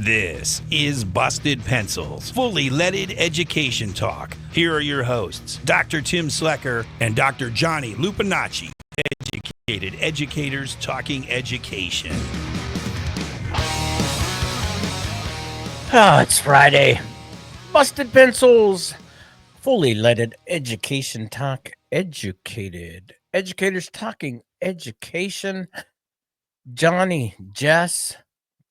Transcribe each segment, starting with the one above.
This is Busted Pencils, fully leaded education talk. Here are your hosts, Dr. Tim Slecker and Dr. Johnny Lupinacci, educated educators talking education. It's Friday. Busted Pencils, fully leaded education talk, educated educators talking education. Johnny, Jess,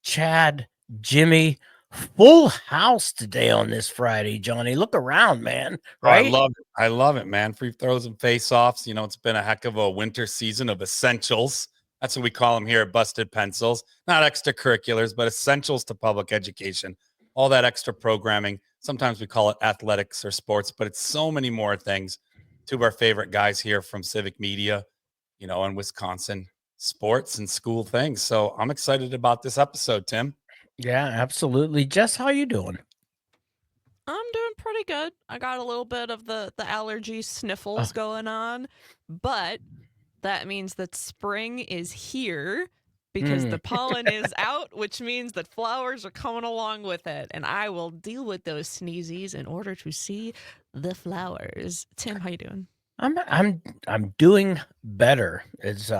Chad, Jimmie, full house today on this Friday. Johnny, look around, man. Right? I love it, man. Free throws and face-offs. You know, it's been a heck of a winter season of essentials. That's what we call them here at Busted Pencils. Not extracurriculars, but essentials to public education. All that extra programming. Sometimes we call it athletics or sports, but it's so many more things. Two of our favorite guys here from Civic Media, you know, in Wisconsin, sports and school things. So I'm excited about this episode, Tim. Yeah, absolutely. Jess, how you doing? I'm doing pretty good. I got a little bit of the allergy sniffles going on, but that means that spring is here because the pollen is out, which means that flowers are coming along with it, and I will deal with those sneezies in order to see the flowers. Tim, how you doing? I'm doing better. As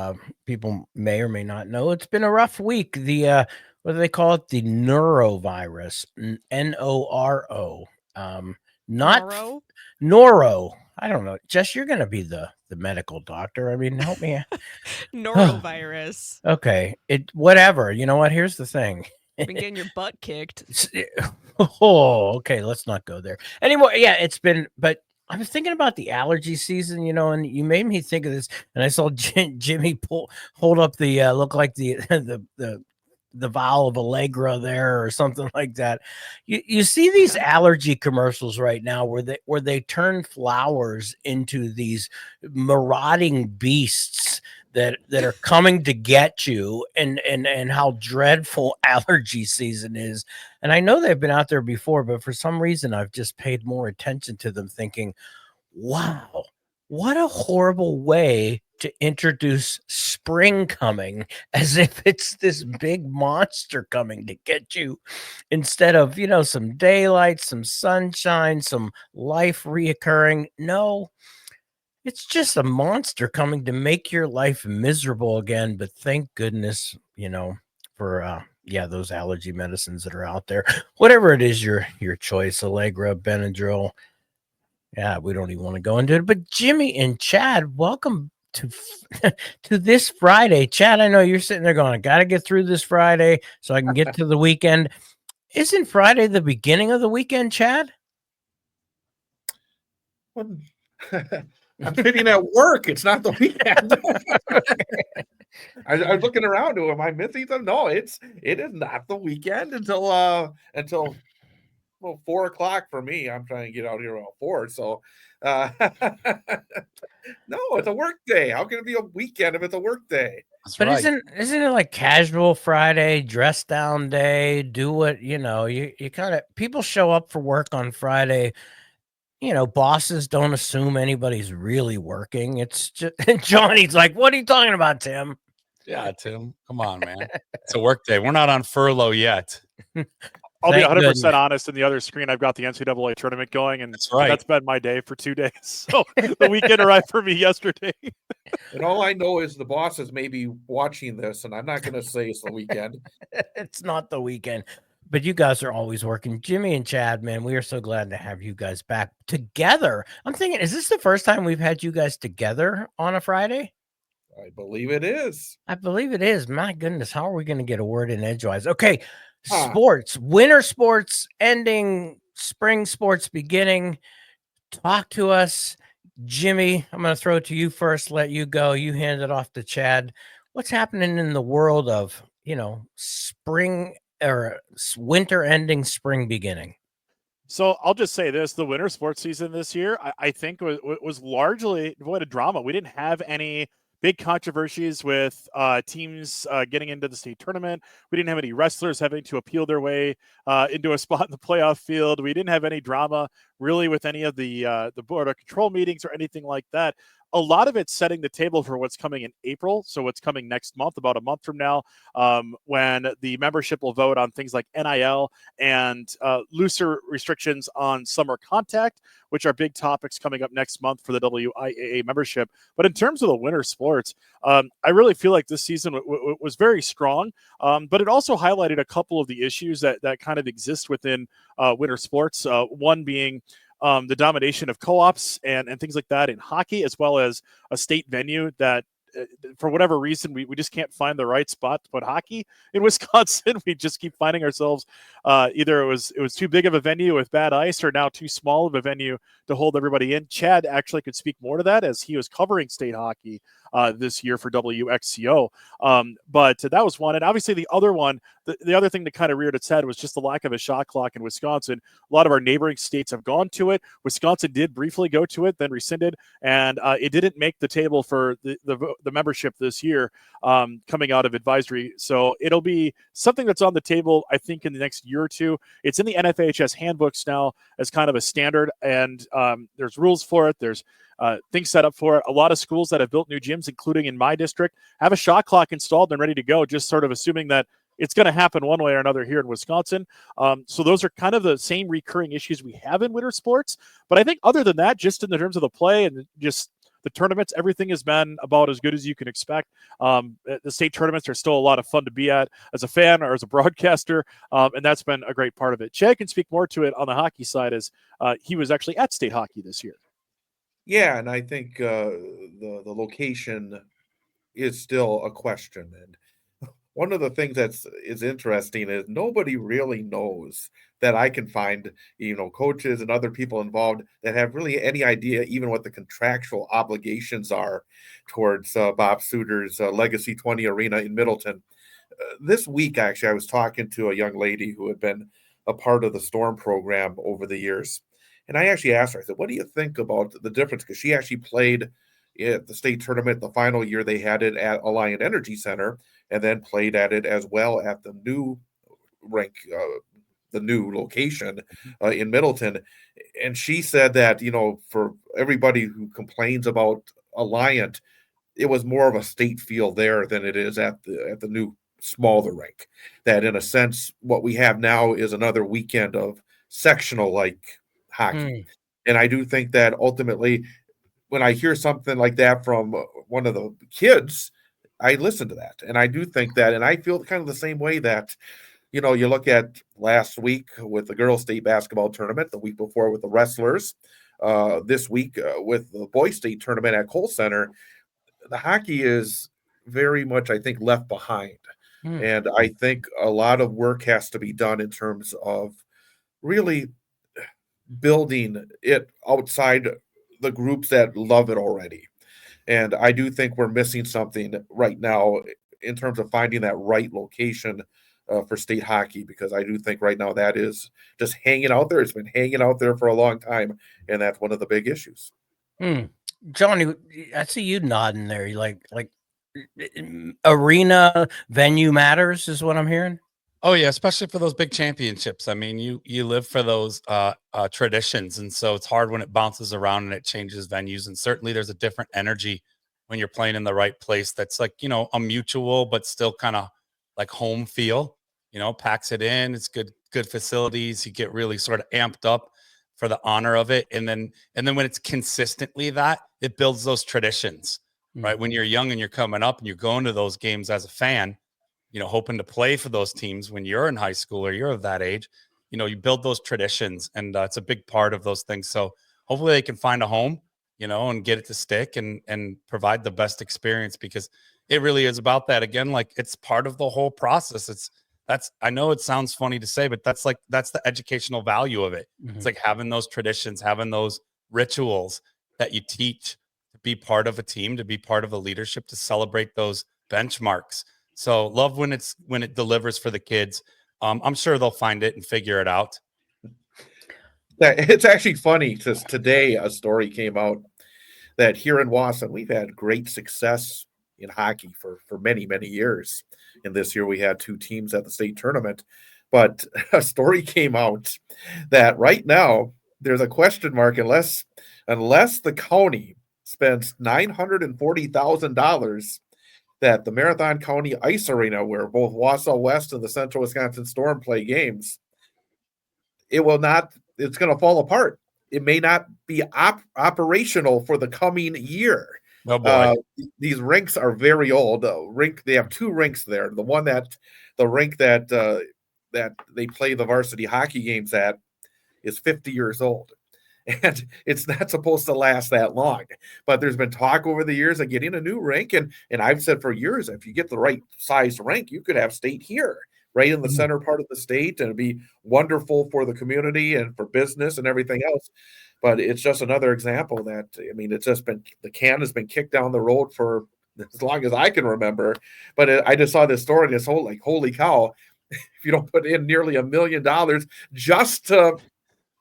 people may or may not know, it's been a rough week. The what do they call it? The neurovirus, Noro. Not Noro. I don't know. Jess, you're gonna be the medical doctor. I mean, help me. Norovirus. Okay, whatever. You know what? Here's the thing. Been getting your butt kicked. Oh, okay. Let's not go there anymore. Yeah, it's been, but I was thinking about the allergy season, you know, and you made me think of this. And I saw Jimmie hold up the look like the vial of Allegra there or something like that. You see these allergy commercials right now where they turn flowers into these marauding beasts that are coming to get you, and how dreadful allergy season is. And I know they've been out there before, but for some reason I've just paid more attention to them, thinking, wow, what a horrible way to introduce spring coming, as if it's this big monster coming to get you, instead of, you know, some daylight, some sunshine, some life reoccurring. No, it's just a monster coming to make your life miserable again. But thank goodness, you know, for those allergy medicines that are out there. Whatever it is your choice, Allegra, Benadryl. Yeah, we don't even want to go into it. But Jimmie and Chad, welcome to this Friday. Chad, I know you're sitting there going, I got to get through this Friday so I can get to the weekend. Isn't Friday the beginning of the weekend, Chad? I'm sitting at work. It's not the weekend. I was looking around. Am I missing something? No, it is not the weekend until 4 o'clock for me. I'm trying to get out here around 4. So no, it's a work day. How can it be a weekend if it's a work day? That's but right. Isn't it like casual Friday, dress down day? Do what, you know, you kind of, people show up for work on Friday. You know, bosses don't assume anybody's really working. It's just Johnny's like, what are you talking about, Tim? Yeah, Tim, come on, man. It's a work day. We're not on furlough yet. I'll be 100% honest. In the other screen, I've got the NCAA tournament going, and that's been my day for 2 days. So the weekend arrived for me yesterday. And all I know is the bosses may be watching this, and I'm not going to say it's the weekend. It's not the weekend. But you guys are always working. Jimmie and Chad, man, we are so glad to have you guys back together. I'm thinking, is this the first time we've had you guys together on a Friday? I believe it is. I believe it is. My goodness, how are we going to get a word in edgewise? Okay, sports, winter sports ending, spring sports beginning. Talk to us. Jimmie, I'm going to throw it to you first, let you go. You hand it off to Chad. What's happening in the world of, you know, spring or winter ending, spring beginning? So I'll just say this, the winter sports season this year, I think was largely devoid of drama. We didn't have any big controversies with teams getting into the state tournament. We didn't have any wrestlers having to appeal their way into a spot in the playoff field. We didn't have any drama really with any of the board of control meetings or anything like that. a lot of it's setting the table for what's coming in April. So what's coming next month, about a month from now, when the membership will vote on things like NIL and looser restrictions on summer contact, which are big topics coming up next month for the WIAA membership. But in terms of the winter sports, I really feel like this season was very strong, but it also highlighted a couple of the issues that kind of exist within winter sports. One being the domination of co-ops and things like that in hockey, as well as a state venue that for whatever reason, we just can't find the right spot to put hockey in Wisconsin. We just keep finding ourselves either it was too big of a venue with bad ice, or now too small of a venue to hold everybody in. Chad actually could speak more to that, as he was covering state hockey this year for WXCO. But that was one. And obviously the other one, the other thing that kind of reared its head was just the lack of a shot clock in Wisconsin. A lot of our neighboring states have gone to it. Wisconsin did briefly go to it, then rescinded, and it didn't make the table for the membership this year, coming out of advisory. So it'll be something that's on the table, I think, in the next year or two. It's in the NFHS handbooks now as kind of a standard, and there's rules for it. There's things set up for it. A lot of schools that have built new gyms, including in my district, have a shot clock installed and ready to go, just sort of assuming that it's going to happen one way or another here in Wisconsin. So those are kind of the same recurring issues we have in winter sports. But I think other than that, just in the terms of the play and just the tournaments, everything has been about as good as you can expect. The state tournaments are still a lot of fun to be at as a fan or as a broadcaster, and that's been a great part of it. Chad can speak more to it on the hockey side, as he was actually at state hockey this year. Yeah, and I think the location is still a question. And one of the things is interesting is nobody really knows, that I can find, coaches and other people involved, that have really any idea even what the contractual obligations are towards Bob Suter's Legacy 20 Arena in Middleton. This week, actually, I was talking to a young lady who had been a part of the Storm program over the years. And I actually asked her, I said, what do you think about the difference? Because she actually played at the state tournament the final year they had it at Alliant Energy Center, and then played at it as well at the new rink, the new location in Middleton. And she said that, for everybody who complains about Alliant, it was more of a state feel there than it is at the new smaller rink. That in a sense, what we have now is another weekend of sectional like hockey. And I do think that ultimately, when I hear something like that from one of the kids, I listen to that. And I do think that, and I feel kind of the same way that, you look at last week with the girls' state basketball tournament, the week before with the wrestlers, this week with the boys' state tournament at Cole Center, the hockey is very much, I think, left behind. And I think a lot of work has to be done in terms of really building it outside the groups that love it already. And I do think we're missing something right now in terms of finding that right location for state hockey, because I do think right now that is just hanging out there. It's been hanging out there for a long time, and that's one of the big issues. Johnny, I see you nodding there. You like arena venue matters is what I'm hearing. Oh yeah, especially for those big championships. I mean, you live for those traditions, and so it's hard when it bounces around and it changes venues. And certainly, there's a different energy when you're playing in the right place. That's like a mutual, but still kind of like home feel. Packs it in. It's good facilities. You get really sort of amped up for the honor of it, and then when it's consistently that, it builds those traditions, right? When you're young and you're coming up and you're going to those games as a fan, hoping to play for those teams when you're in high school or you're of that age, you build those traditions, and it's a big part of those things. So hopefully they can find a home, and get it to stick and provide the best experience, because it really is about that. Again, like, it's part of the whole process. I know it sounds funny to say, but that's the educational value of it. It's like having those traditions, having those rituals that you teach to be part of a team, to be part of a leadership, to celebrate those benchmarks. So love when it delivers for the kids. I'm sure they'll find it and figure it out. It's actually funny, because today a story came out that here in Wausau, we've had great success in hockey for many, many years. And this year we had 2 teams at the state tournament. But a story came out that right now there's a question mark unless the county spends $940,000 that the Marathon County Ice Arena, where both Wausau West and the Central Wisconsin Storm play games, it's going to fall apart. It may not be operational for the coming year. Oh boy. These rinks are very old. They have two rinks there. The rink that they play the varsity hockey games at is 50 years old. And it's not supposed to last that long. But there's been talk over the years of getting a new rink. And I've said for years, if you get the right size rink, you could have state here, right in the center part of the state. And it'd be wonderful for the community and for business and everything else. But it's just another example that, I mean, it's just been, the can has been kicked down the road for as long as I can remember. But I just saw this story and it's holy cow, if you don't put in nearly $1 million just to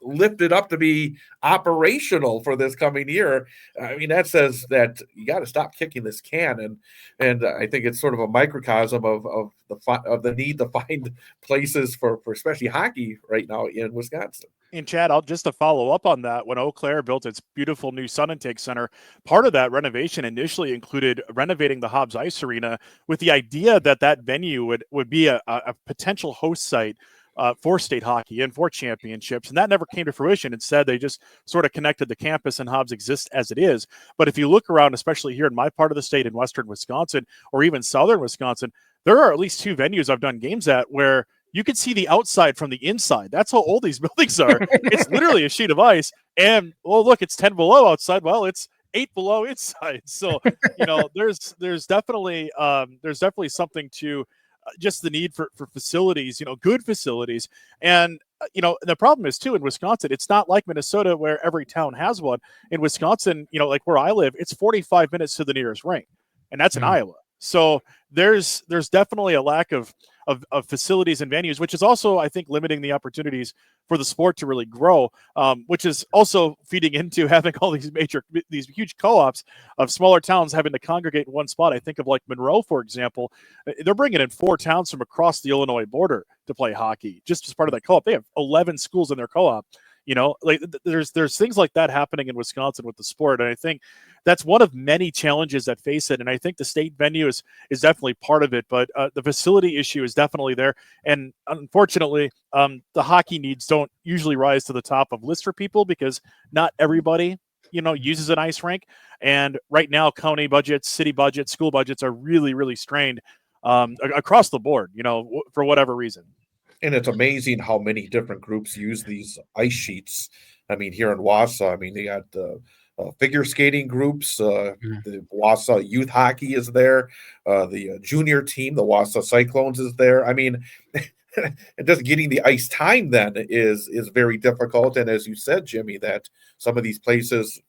lift it up to be operational for this coming year, I mean, that says that you got to stop kicking this can. And I think it's sort of a microcosm of the need to find places for especially hockey right now in Wisconsin. And Chad, just to follow up on that, when Eau Claire built its beautiful new Sun Intake Center, part of that renovation initially included renovating the Hobbs Ice Arena with the idea that venue would be a potential host site for state hockey and for championships. And that never came to fruition. Instead, they just sort of connected the campus, and Hobbs exists as it is. But if you look around, especially here in my part of the state in western Wisconsin or even southern Wisconsin, there are at least two venues I've done games at where you can see the outside from the inside. That's how old these buildings are. It's literally a sheet of ice. And, oh, look, it's 10 below outside. Well, it's 8 below inside. So, there's definitely something to just the need for facilities, good facilities. And, the problem is too, in Wisconsin, it's not like Minnesota where every town has one. In Wisconsin, like where I live, it's 45 minutes to the nearest rink, and that's in Iowa. So there's definitely a lack of facilities and venues, which is also, I think, limiting the opportunities for the sport to really grow, which is also feeding into having all these huge co-ops of smaller towns having to congregate in one spot. I think of like Monroe, for example. They're bringing in 4 towns from across the Illinois border to play hockey, just as part of that co-op. They have 11 schools in their co-op. There's things like that happening in Wisconsin with the sport. And I think that's one of many challenges that face it. And I think the state venue is definitely part of it, but the facility issue is definitely there. And unfortunately, the hockey needs don't usually rise to the top of lists for people because not everybody, uses an ice rink. And right now, county budgets, city budgets, school budgets are really, really strained across the board, for whatever reason. And it's amazing how many different groups use these ice sheets. I mean, here in Wausau, they got the figure skating groups. The Wausau youth hockey is there. The junior team, the Wausau Cyclones, is there. I mean, just getting the ice time then is very difficult. And as you said, Jimmie, that some of these places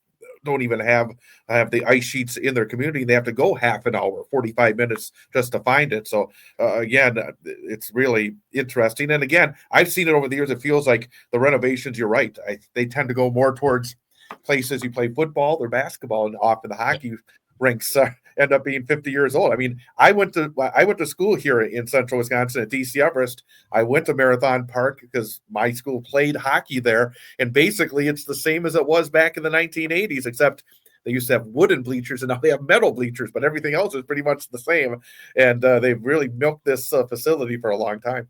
don't even have the ice sheets in their community. They have to go half an hour, 45 minutes just to find it. So again, it's really interesting. And again, I've seen it over the years. It feels like the renovations, you're right. They tend to go more towards places you play football or basketball, and often the hockey rinks end up being 50 years old. I mean, I went to school here in central Wisconsin at DC Everest. I went to Marathon Park because my school played hockey there. And basically it's the same as it was back in the 1980s, except they used to have wooden bleachers and now they have metal bleachers, but everything else is pretty much the same. And they've really milked this facility for a long time.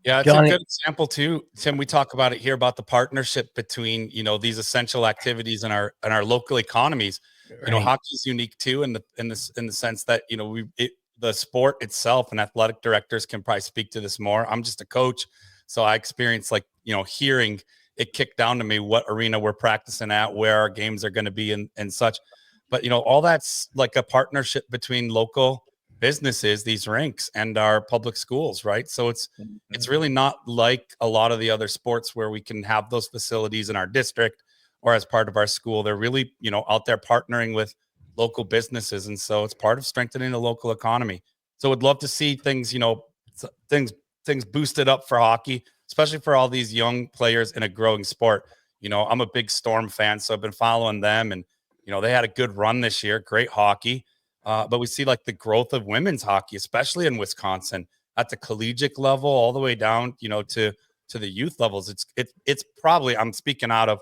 Yeah, it's Johnny, a good example too, Tim. We talk about it here about the partnership between these essential activities and our local economies. right. Hockey is unique too in the sense that the sport itself, and athletic directors can probably speak to this more. I'm just a coach, so I experience hearing it kicked down to me what arena we're practicing at, where our games are going to be, and such. But all that's like a partnership between local businesses, these rinks, and our public schools, right? So it's really not like a lot of the other sports where we can have those facilities in our district or as part of our school. They're really out there partnering with local businesses, and so it's part of strengthening the local economy. So would love to see things things boosted up for hockey, especially for all these young players in a growing sport. I'm a big Storm fan, so I've been following them, and they had a good run this year, great hockey. But we see like the growth of women's hockey, especially in Wisconsin, at the collegiate level, all the way down, to the youth levels. It's probably, I'm speaking out of,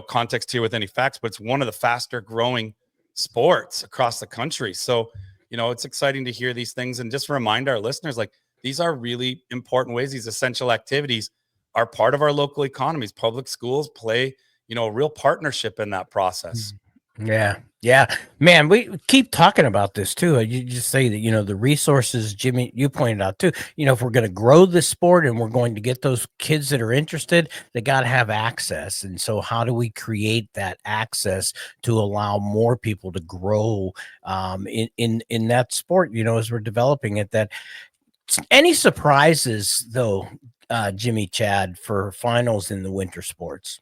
context here with any facts, but it's one of the faster growing sports across the country. So, it's exciting to hear these things and just remind our listeners, like, these are really important ways. These essential activities are part of our local economies. Public schools play, a real partnership in that process. Yeah. Man, we keep talking about this too. You just say that, the resources, Jimmie, you pointed out too, if we're going to grow this sport and we're going to get those kids that are interested, they got to have access. And so how do we create that access to allow more people to grow in that sport, as we're developing it? That any surprises though, Jimmie, Chad, for finals in the winter sports?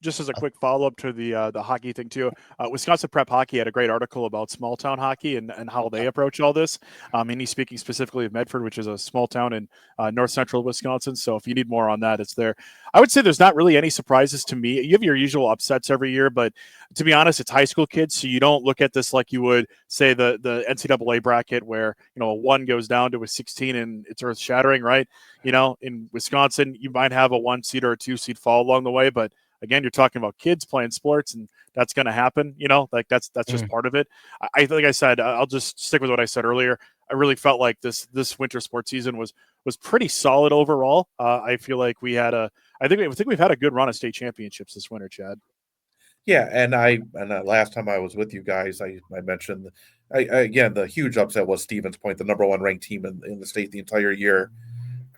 Just as a quick follow-up to the hockey thing too, Wisconsin Prep Hockey had a great article about small town hockey and how they approach all this. And he's speaking specifically of Medford, which is a small town in north central Wisconsin. So if you need more on that, it's there. I would say there's not really any surprises to me. You have your usual upsets every year, but to be honest, it's high school kids, so you don't look at this like you would say the NCAA bracket where a 1 goes down to a 16 and it's earth shattering, right? In Wisconsin, you might have a 1 seed or a 2 seed fall along the way, but again, you're talking about kids playing sports, and that's going to happen. Like that's just part of it. Like I said, I'll just stick with what I said earlier. I really felt like this winter sports season was pretty solid overall. I feel like I think we've had a good run of state championships this winter, Chad. Yeah, and last time I was with you guys, I mentioned again the huge upset was Stevens Point, the number 1 ranked team in the state the entire year,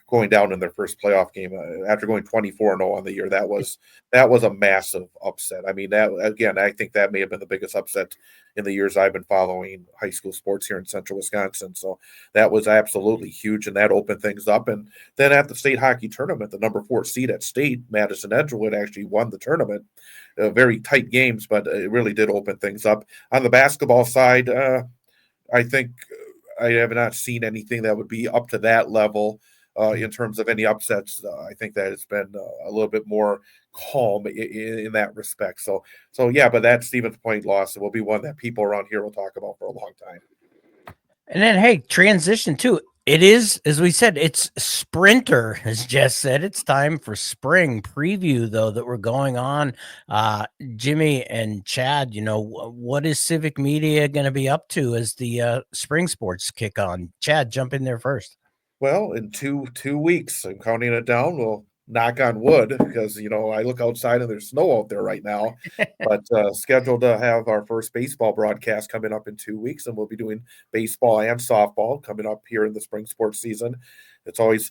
going down in their first playoff game after going 24-0 on the year. That was a massive upset. I mean, that again, I think that may have been the biggest upset in the years I've been following high school sports here in central Wisconsin. So that was absolutely huge, and that opened things up. And then at the state hockey tournament, the number 4 seed at state, Madison Edgewood, actually won the tournament. Very tight games, but it really did open things up. On the basketball side, I think I have not seen anything that would be up to that level. In terms of any upsets, I think that it's been a little bit more calm in that respect. So yeah, but that Stevens Point loss will be one that people around here will talk about for a long time. And then, hey, transition too. It is, as we said, it's sprinter, as Jess said. It's time for spring preview, though, that we're going on. Jimmie and Chad, what is Civic Media going to be up to as the spring sports kick on? Chad, jump in there first. Well, in two weeks, I'm counting it down. We'll knock on wood because, I look outside and there's snow out there right now, but scheduled to have our first baseball broadcast coming up in 2 weeks. And we'll be doing baseball and softball coming up here in the spring sports season. It's always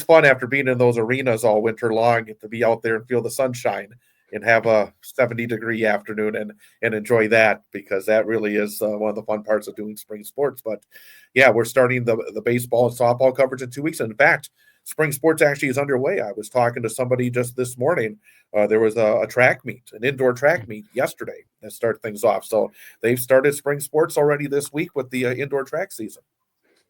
fun after being in those arenas all winter long to be out there and feel the sunshine and have a 70-degree afternoon and enjoy that, because that really is one of the fun parts of doing spring sports. But yeah, we're starting the baseball and softball coverage in 2 weeks. And in fact, spring sports actually is underway. I was talking to somebody just this morning. There was a track meet, an indoor track meet yesterday that started things off. So they've started spring sports already this week with the indoor track season.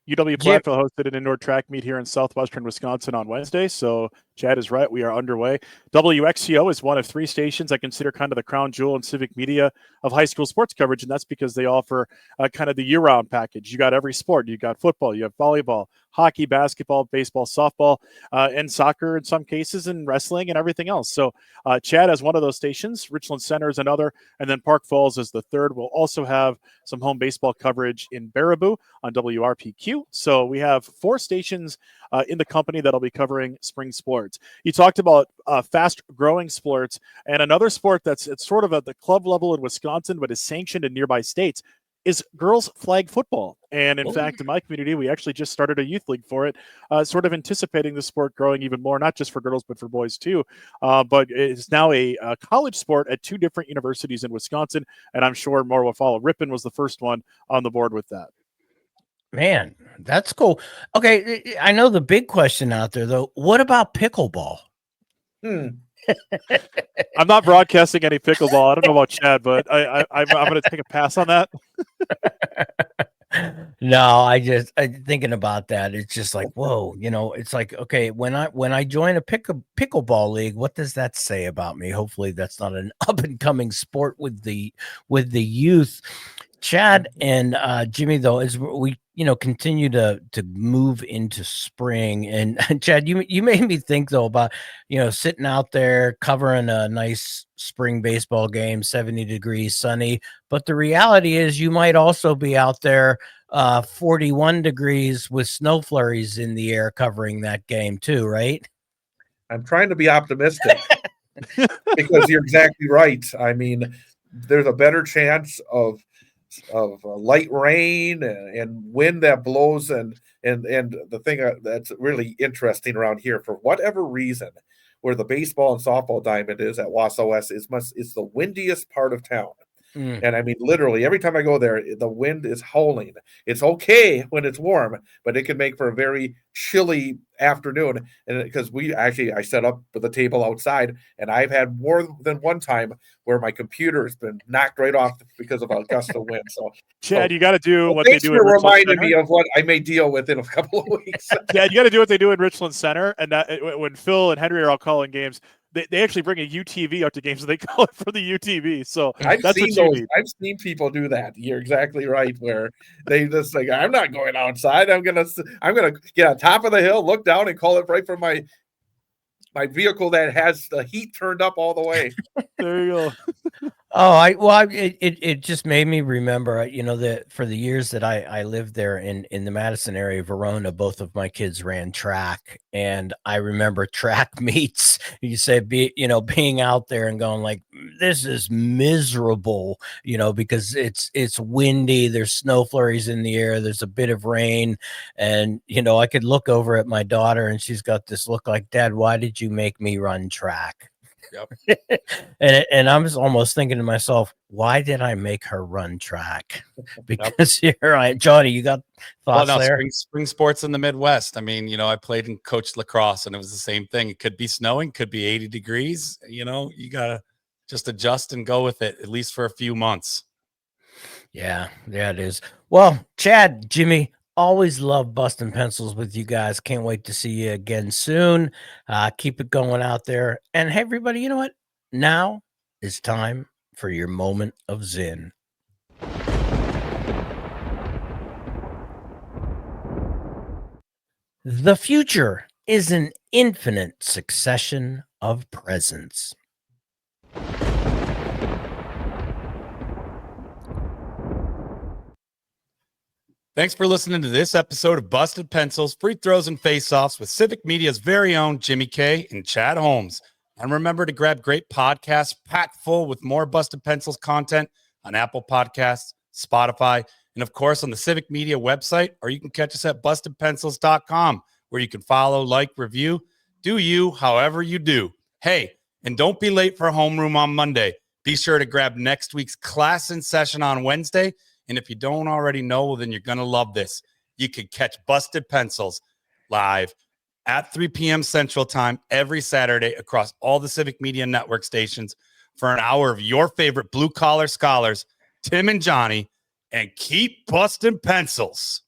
UW-Platteville hosted an indoor track meet here in southwestern Wisconsin on Wednesday, so Chad is right. We are underway. WXCO is one of 3 stations I consider kind of the crown jewel in Civic Media of high school sports coverage, and that's because they offer kind of the year-round package. You got every sport. You got football, you have volleyball, hockey, basketball, baseball, softball, and soccer in some cases, and wrestling and everything else. So Chad has one of those stations. Richland Center is another, and then Park Falls is the third. We'll also have some home baseball coverage in Baraboo on WRPQ. So we have 4 stations in the company that'll be covering spring sports. You talked about fast-growing sports, and another sport it's sort of at the club level in Wisconsin, but is sanctioned in nearby states, is girls flag football. And in fact, in my community, we actually just started a youth league for it, sort of anticipating the sport growing even more, not just for girls, but for boys too. But it's now a college sport at 2 different universities in Wisconsin, and I'm sure more will follow. Ripon was the first one on the board with that. Man, that's cool. Okay, I know the big question out there, though. What about pickleball? I'm not broadcasting any pickleball. I don't know about Chad, but I'm going to take a pass on that. No, I'm thinking about that. It's just like, whoa, it's like, okay, when I join a pickleball league, what does that say about me? Hopefully that's not an up and coming sport with the youth. Chad and Jimmie, though, as we continue to move into spring, and Chad, you made me think though about sitting out there covering a nice spring baseball game, 70 degrees, sunny, but the reality is you might also be out there 41 degrees with snow flurries in the air covering that game too, right? I'm trying to be optimistic because you're exactly right. I mean, there's a better chance of light rain and wind that blows, and the thing that's really interesting around here, for whatever reason, where the baseball and softball diamond is at Wausau West, is the windiest part of town. And I mean, literally, every time I go there, the wind is howling. It's okay when it's warm, but it can make for a very chilly afternoon. And because I set up the table outside, and I've had more than one time where my computer has been knocked right off because of a gust of wind. So, Chad, you got to do what they thanks do. for reminding me of what I may deal with in a couple of weeks. Yeah, you got to do what they do in Richland Center, and that when Phil and Henry are all calling games, they actually bring a UTV out to games, and they call it for the UTV. So I've that's seen what you those. need. I've seen people do that. You're exactly right. Where they just like, I'm not going outside. I'm gonna get on top of the hill, look down, and call it right from my vehicle that has the heat turned up all the way. There you go. It just made me remember, that for the years that I lived there in the Madison area, Verona, both of my kids ran track, and I remember track meets. You say, being out there and going like, this is miserable, because it's windy, there's snow flurries in the air, there's a bit of rain, and I could look over at my daughter, and she's got this look like, Dad, why did you make me run track? Yep. and I was almost thinking to myself, why did I make her run track? Because here Johnny, you got thoughts there? Spring sports in the Midwest. I mean, I played and coached lacrosse, and it was the same thing. It could be snowing, could be 80 degrees. You gotta just adjust and go with it, at least for a few months. Yeah, it is. Well, Chad, Jimmie, always love busting pencils with you guys. Can't wait to see you again soon. Keep it going out there. And hey, everybody, you know what? Now is time for your moment of Zen. The future is an infinite succession of presents. Thanks for listening to this episode of Busted Pencils, Free Throws, and Face-Offs with Civic Media's very own Jimmie K and Chad Holmes. And remember to grab great podcasts packed full with more Busted Pencils content on Apple Podcasts, Spotify, and of course on the Civic Media website, or you can catch us at bustedpencils.com, where you can follow, like, review, do you however you do. Hey, and don't be late for homeroom on Monday. Be sure to grab next week's class in session on Wednesday. And if you don't already know, well, then you're going to love this. You can catch Busted Pencils live at 3 p.m. Central Time every Saturday across all the Civic Media Network stations for an hour of your favorite blue-collar scholars, Tim and Johnny, and keep busting pencils.